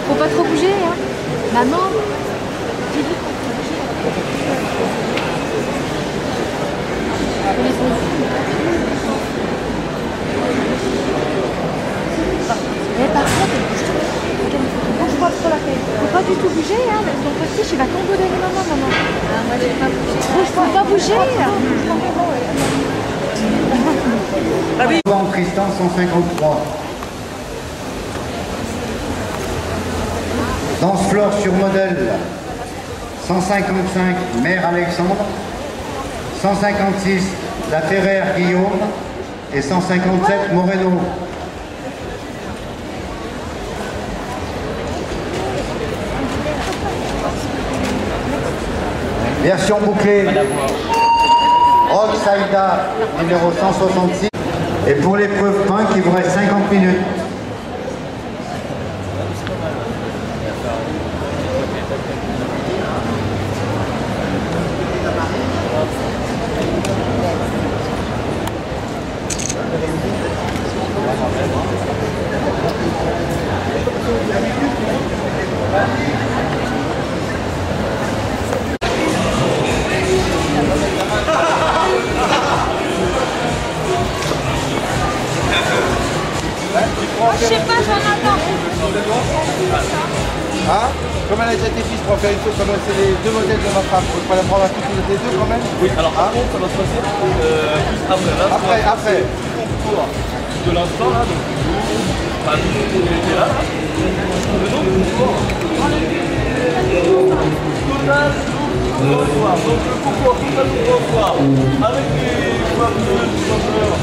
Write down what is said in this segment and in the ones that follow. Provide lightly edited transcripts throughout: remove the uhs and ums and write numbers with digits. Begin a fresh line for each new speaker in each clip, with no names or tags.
Faut pas trop bouger, hein. Maman. Mais par contre, bouge pas trop la tête. Faut pas du tout bouger, hein. Ton petit, il va tomber derrière maman, maman. Ah, moi, je vais pas bouger. Faut pas bouger.
Ah oui.
Tristan 153. Danse Flore sur modèle 155 Mère Alexandre, 156 La Ferrère Guillaume et 157 Moreno. Version bouclée Rock Saïda numéro 166. Et pour l'épreuve punk, il vous reste 50 minutes.
Je sais pas, j'en attends.
Ah, comme elle a déjà été prise pour faire une chose, comme c'est les deux modèles de ma femme, vous pouvez la prendre à toutes les deux quand même?
Oui, alors par contre, ça va se passer juste après. Là,
après.
Concours de l'instant, là, donc enfin, nous, on était là. Le nom du concours. Total look bonsoir. Donc le concours total look bonsoir. Avec les coiffeuses, les chanteurs.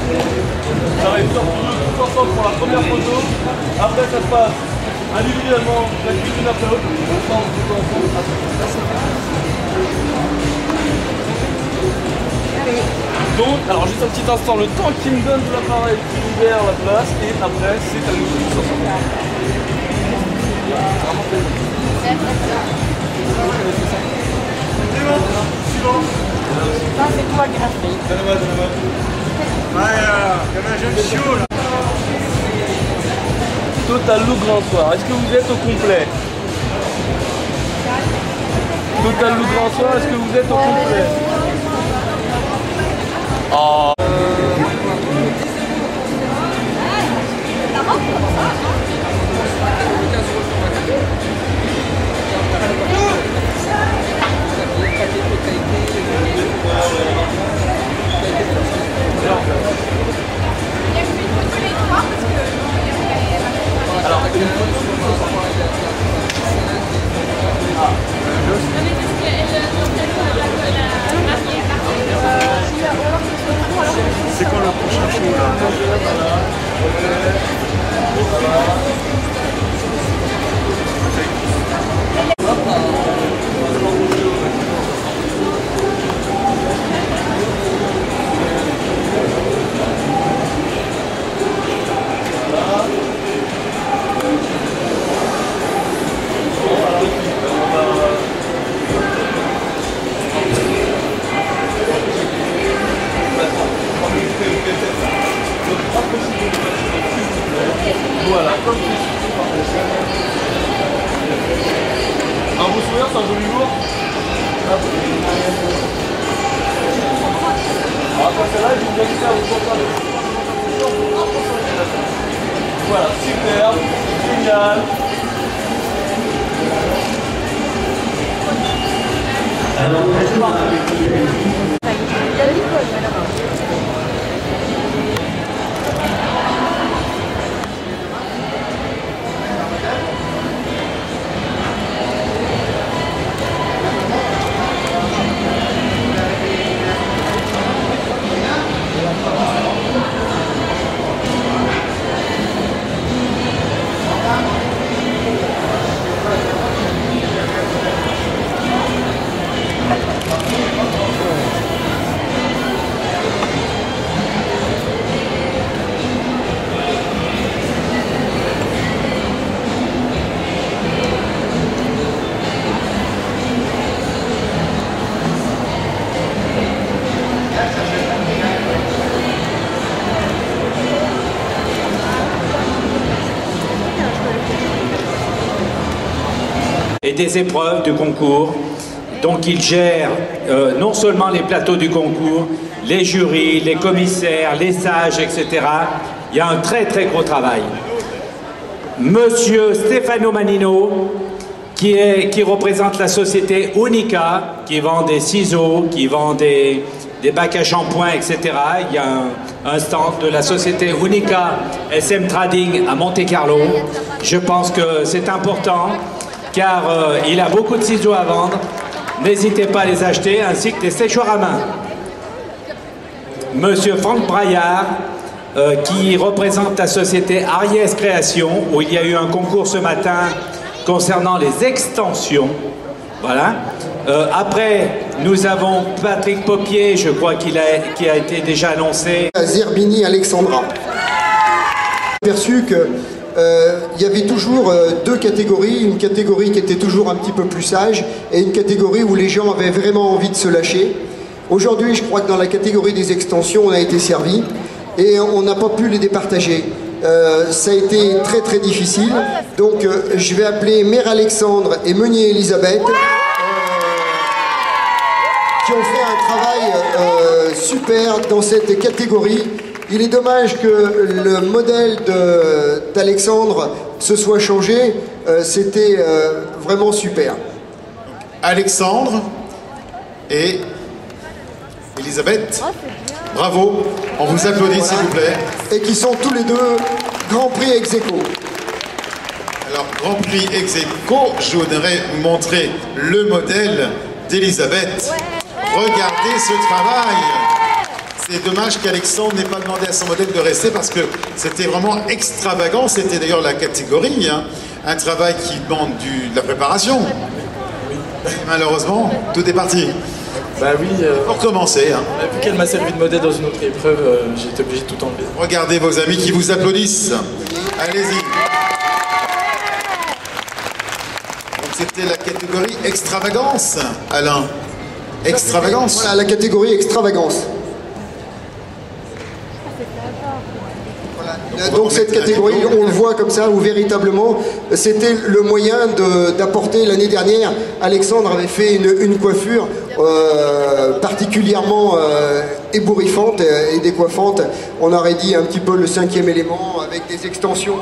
Ça va être tous ensemble pour la première photo. Après, ça se passe individuellement, la cuisine après l'autre. Ensemble, ensemble. Donc, alors juste un petit instant, le temps qu'il me donne de l'appareil, qui libère la place, et après, c'est à nous tous ensemble.
C'est bon, suivant.
Ça, c'est toi, graphique.
Donnez-moi. Ouais, comme un jeune chiot, là.
Total look grand soir, est-ce que vous êtes au complet? Total look grand soir, est-ce que vous êtes au complet? Oh. Alors, une
C'est quand le prochain show là?
Voilà, comme un beau sourire, c'est un joli jour. Alors après celle-là, je vous invite à vous faire voilà, super, génial.
et des épreuves du concours. Donc il gère non seulement les plateaux du concours, les jurys, les commissaires, les sages, etc. Il y a un très très gros travail. Monsieur Stefano Manino, qui représente la société Unica, qui vend des ciseaux, qui vend des bacs à shampoing, etc. Il y a un stand de la société Unica SM Trading à Monte-Carlo. Je pense que c'est important, car il a beaucoup de ciseaux à vendre. N'hésitez pas à les acheter, ainsi que des séchoirs à main. Monsieur Franck Braillard, qui représente la société Ariès Création, où il y a eu un concours ce matin concernant les extensions. Voilà. Après, nous avons Patrick Popier, je crois qui a été déjà annoncé.
Zerbini Alexandra. J'ai perçu que il y avait toujours deux catégories, une catégorie qui était toujours un petit peu plus sage et une catégorie où les gens avaient vraiment envie de se lâcher. Aujourd'hui, je crois que dans la catégorie des extensions, on a été servi et on n'a pas pu les départager. Ça a été très très difficile, donc je vais appeler Mère Alexandre et Meunier Elisabeth qui ont fait un travail super dans cette catégorie. Il est dommage que le modèle d'Alexandre se soit changé, c'était vraiment super.
Alexandre et Elisabeth, bravo, on vous applaudit s'il vous plaît.
Et qui sont tous les deux Grand Prix ex aequo.
Alors, Grand Prix ex aequo, je voudrais vous montrer le modèle d'Elisabeth. Regardez ce travail. C'est dommage qu'Alexandre n'ait pas demandé à son modèle de rester parce que c'était vraiment extravagant. C'était d'ailleurs la catégorie, hein. Un travail qui demande de la préparation. Malheureusement, tout est parti.
Bah oui.
Pour commencer. Hein.
Vu qu'elle m'a servi de modèle dans une autre épreuve, j'ai été obligé de tout enlever.
Regardez vos amis qui vous applaudissent. Allez-y. Donc c'était la catégorie extravagance, Alain. Extravagance.
Voilà, la catégorie extravagance. Donc cette catégorie, on le voit comme ça, où véritablement, c'était le moyen d'apporter. L'année dernière, Alexandre avait fait une coiffure particulièrement ébouriffante et décoiffante. On aurait dit un petit peu le 5e élément, avec des extensions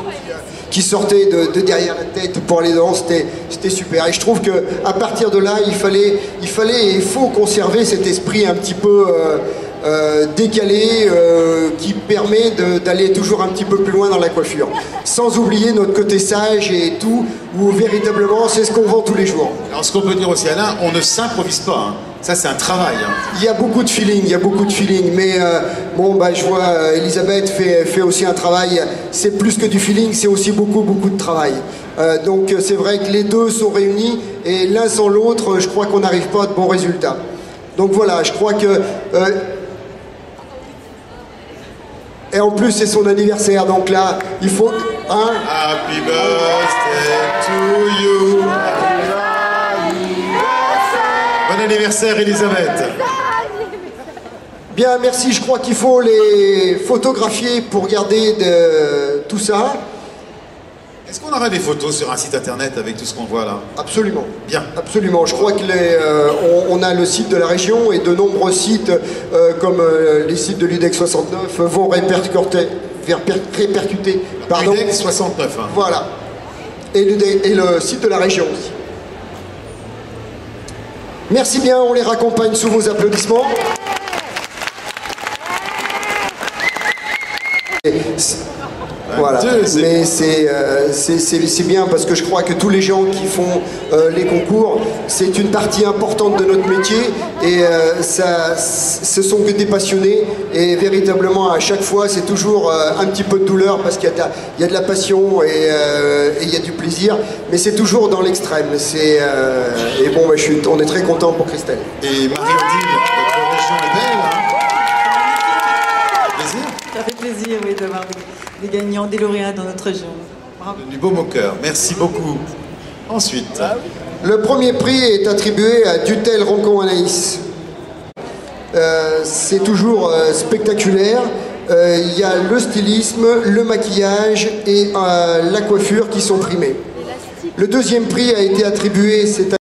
qui sortaient de derrière la tête pour les dents. C'était super. Et je trouve qu'à partir de là, il fallait et il faut conserver cet esprit un petit peu décalé qui permet d'aller toujours un petit peu plus loin dans la coiffure, sans oublier notre côté sage et tout, où véritablement c'est ce qu'on vend tous les jours.
Alors ce qu'on peut dire aussi, Alain, on ne s'improvise pas, hein. Ça c'est un travail. Hein.
Il y a beaucoup de feeling, mais bon bah je vois Elisabeth fait aussi un travail, c'est plus que du feeling, c'est aussi beaucoup de travail. Donc c'est vrai que les deux sont réunis et l'un sans l'autre, je crois qu'on n'arrive pas à de bons résultats. Donc voilà, je crois que et en plus, c'est son anniversaire, donc là, il faut... Hein,
Happy birthday to you. Bon anniversaire, Elisabeth.
Bien, merci. Je crois qu'il faut les photographier pour garder tout ça.
Est-ce qu'on aura des photos sur un site internet avec tout ce qu'on voit là?
Absolument.
Bien.
Absolument. Je crois que on a le site de la région et de nombreux sites comme les sites de l'UDEC 69 vont répercuter. Pardon.
l'UDEC 69. Hein.
Voilà. Et le site de la région aussi. Merci bien. On les raccompagne sous vos applaudissements. Voilà, mais c'est bien parce que je crois que tous les gens qui font les concours, c'est une partie importante de notre métier et ce sont que des passionnés et véritablement à chaque fois c'est toujours un petit peu de douleur parce qu'il y a de la passion et il y a du plaisir, mais c'est toujours dans l'extrême. Et bon, bah, on est très content pour Christelle.
Et Marie-Odile, votre région est belle, hein? Plaisir.
Ça fait plaisir, oui, d'avoir des gagnants, des lauréats dans notre région. Bravo.
Du beau au cœur. Merci beaucoup. Ensuite.
Le premier prix est attribué à Dutel Roncon Anaïs. C'est toujours spectaculaire. Il y a le stylisme, le maquillage et la coiffure qui sont primés.
L'élastique
Le deuxième prix a été attribué cette année